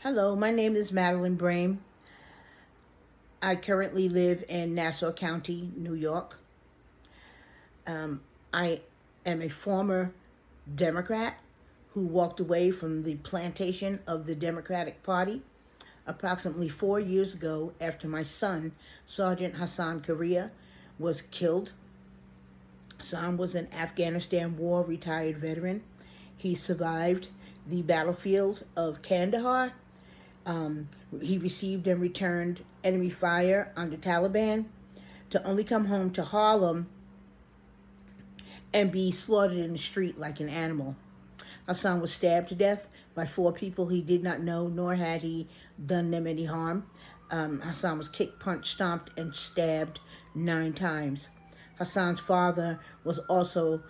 Hello, my name is Madeline Brame. I currently live in Nassau County, New York. I am a former Democrat who walked away from the plantation of the Democratic Party approximately 4 years ago after my son, Sergeant Hassan Correa, was killed. Hassan was an Afghanistan War retired veteran. He survived the battlefield of Kandahar. He received and returned enemy fire on the Taliban to only come home to Harlem and be slaughtered in the street like an animal. Hassan was stabbed to death by 4 people he did not know, nor had he done them any harm. Hassan was kicked, punched, stomped, and stabbed 9 times. Hassan's father was also,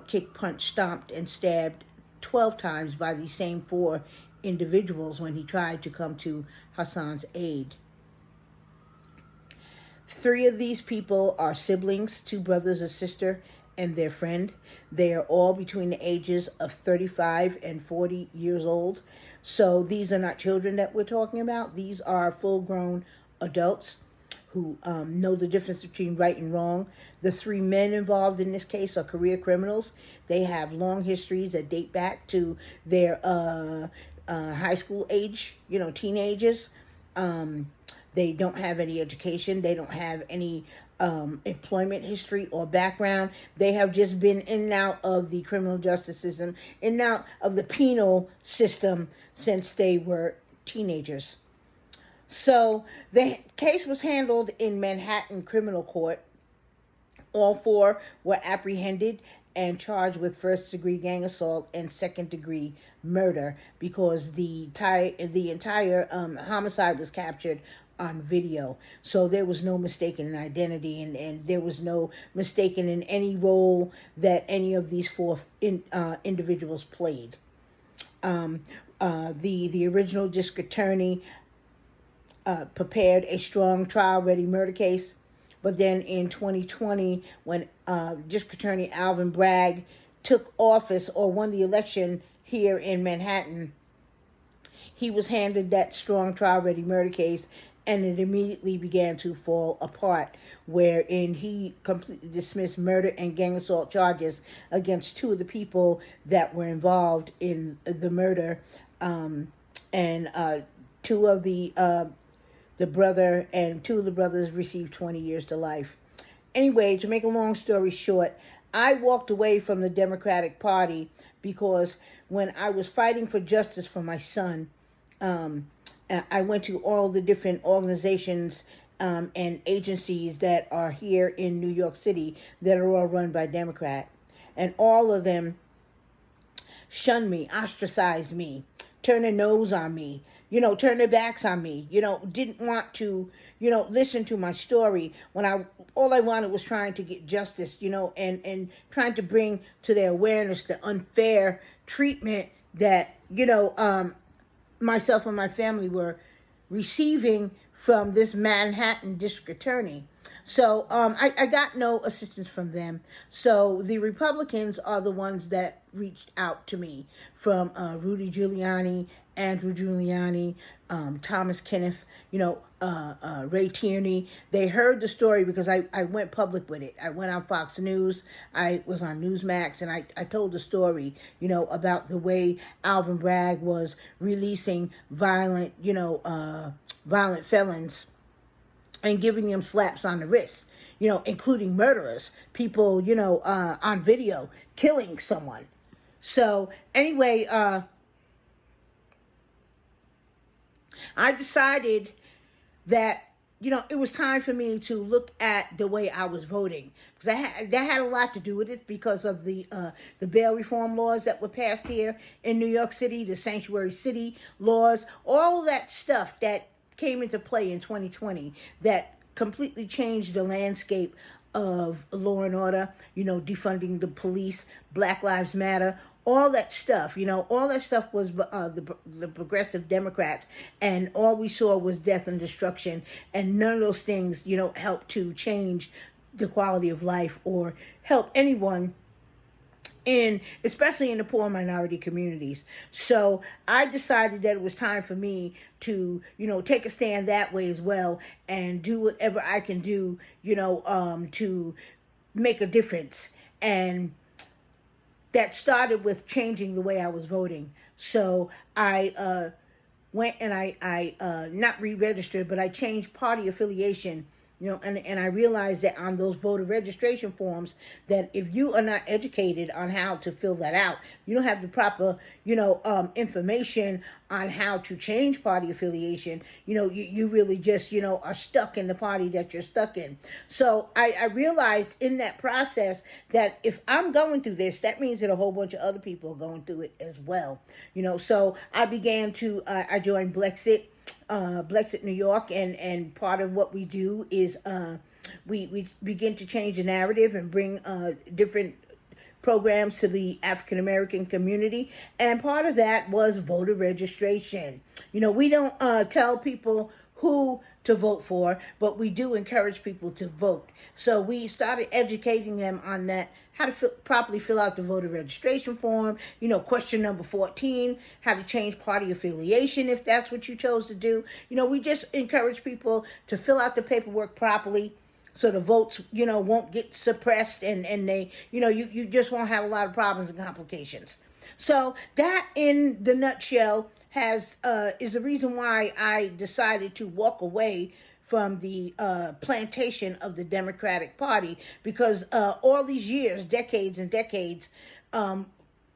kicked, punched, stomped, and stabbed 12 times by these same 4 individuals when he tried to come to Hassan's aid. 3 of these people are siblings, 2 brothers, a sister, and their friend. They are all between the ages of 35 and 40 years old. So these are not children that we're talking about. These are full-grown adults who know the difference between right and wrong. The 3 men involved in this case are career criminals. They have long histories that date back to their high school age, teenagers. They don't have any education. They don't have any employment history or background. They have just been in and out of the criminal justice system, in and out of the penal system since they were teenagers. So the case was handled in Manhattan Criminal Court. All 4 were apprehended and charged with first-degree gang assault and second-degree murder because the entire homicide was captured on video. So there was no mistaken in identity, and there was no mistaken in any role that any of these 4 individuals played. The original district attorney prepared a strong trial-ready murder case. But then in 2020, when District Attorney Alvin Bragg took office or won the election here in Manhattan, he was handed that strong trial-ready murder case, and it immediately began to fall apart, wherein he completely dismissed murder and gang assault charges against 2 of the people that were involved in the murder, and 2 of the brother and 2 of the brothers received 20 years to life. Anyway, to make a long story short, I walked away from the Democratic Party because when I was fighting for justice for my son, I went to all the different organizations and agencies that are here in New York City that are all run by Democrat. And all of them shunned me, ostracized me, turned their nose on me, turned their backs on me, didn't want to, listen to my story when all I wanted was trying to get justice, and trying to bring to their awareness the unfair treatment that, myself and my family were receiving from this Manhattan district attorney. So I got no assistance from them. So the Republicans are the ones that reached out to me, from Rudy Giuliani, Andrew Giuliani, Thomas Kenneth, Ray Tierney. They heard the story because I went public with it. I went on Fox News. I was on Newsmax, and I told the story, about the way Alvin Bragg was releasing violent felons and giving them slaps on the wrist, including murderers, people, on video, killing someone. So anyway, I decided that, it was time for me to look at the way I was voting, because that had a lot to do with it because of the bail reform laws that were passed here in New York City, the sanctuary city laws, all that stuff that came into play in 2020 that completely changed the landscape of law and order, defunding the police, Black Lives Matter, all that stuff, all that stuff was the progressive Democrats, and all we saw was death and destruction, and none of those things, helped to change the quality of life or help anyone especially in the poor minority communities. So I decided that it was time for me to, take a stand that way as well and do whatever I can do, to make a difference. And that started with changing the way I was voting. So I went and I not re-registered, but I changed party affiliation. And I realized that on those voter registration forms, that if you are not educated on how to fill that out, you don't have the proper, information on how to change party affiliation, you really just, are stuck in the party that you're stuck in. So I realized in that process that if I'm going through this, that means that a whole bunch of other people are going through it as well. So I began to, I joined Blexit New York, and part of what we do is we begin to change the narrative and bring different programs to the African American community, and part of that was voter registration. We don't tell people who to vote for, but we do encourage people to vote. So we started educating them on that, how to properly fill out the voter registration form, question number 14, how to change party affiliation if that's what you chose to do. We just encourage people to fill out the paperwork properly, so the votes, won't get suppressed, and they, you just won't have a lot of problems and complications. So that, in the nutshell, is the reason why I decided to walk away from the plantation of the Democratic Party, because all these years, decades and decades,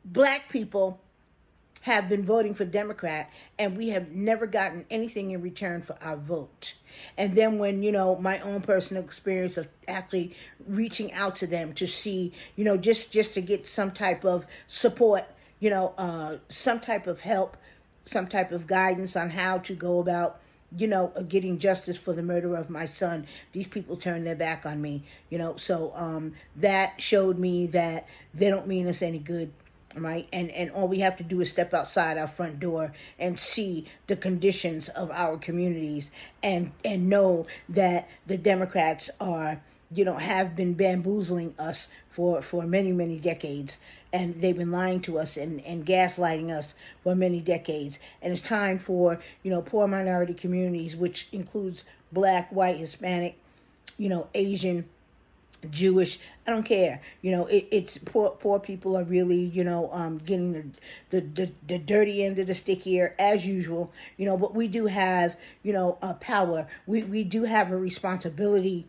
Black people have been voting for Democrat, and we have never gotten anything in return for our vote. And then when, my own personal experience of actually reaching out to them to see, just to get some type of support, some type of help, some type of guidance on how to go about, getting justice for the murder of my son. These people turned their back on me, so that showed me that they don't mean us any good. Right, and all we have to do is step outside our front door and see the conditions of our communities, and know that the Democrats are, have been bamboozling us for many, many decades, and they've been lying to us and gaslighting us for many decades. And it's time for, poor minority communities, which includes Black, white, Hispanic, Asian, Jewish, I don't care. It's poor people are really, getting the dirty end of the stick here, as usual. But we do have, a power. We do have a responsibility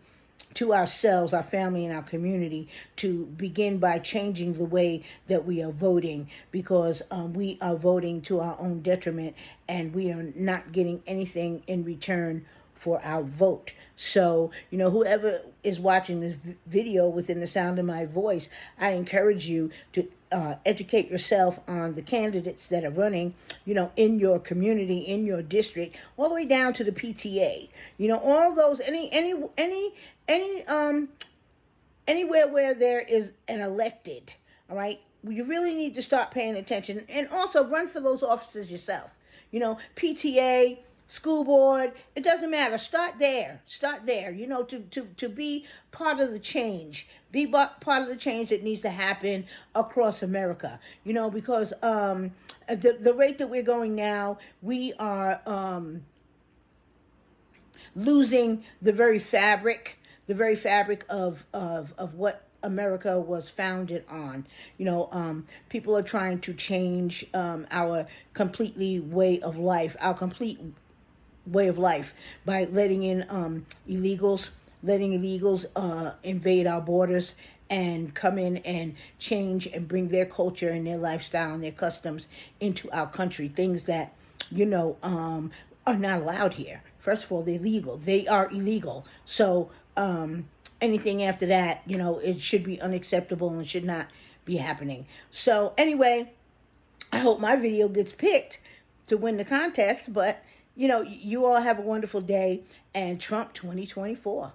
to ourselves, our family, and our community to begin by changing the way that we are voting, because we are voting to our own detriment, and we are not getting anything in return for our vote. So, whoever is watching this video within the sound of my voice, I encourage you to educate yourself on the candidates that are running, in your community, in your district, all the way down to the PTA. All those, anywhere where there is an elected, all right, you really need to start paying attention, and also run for those offices yourself. PTA, school board, it doesn't matter. Start there, to be part of the change, be part of the change that needs to happen across America, because the rate that we're going now, we are losing the very fabric of what America was founded on. People are trying to change our complete way of life by letting in illegals invade our borders and come in and change and bring their culture and their lifestyle and their customs into our country. Things that, are not allowed here. First of all, they're legal. They are illegal. So anything after that, it should be unacceptable and should not be happening. So anyway, I hope my video gets picked to win the contest, but you all have a wonderful day, and Trump 2024.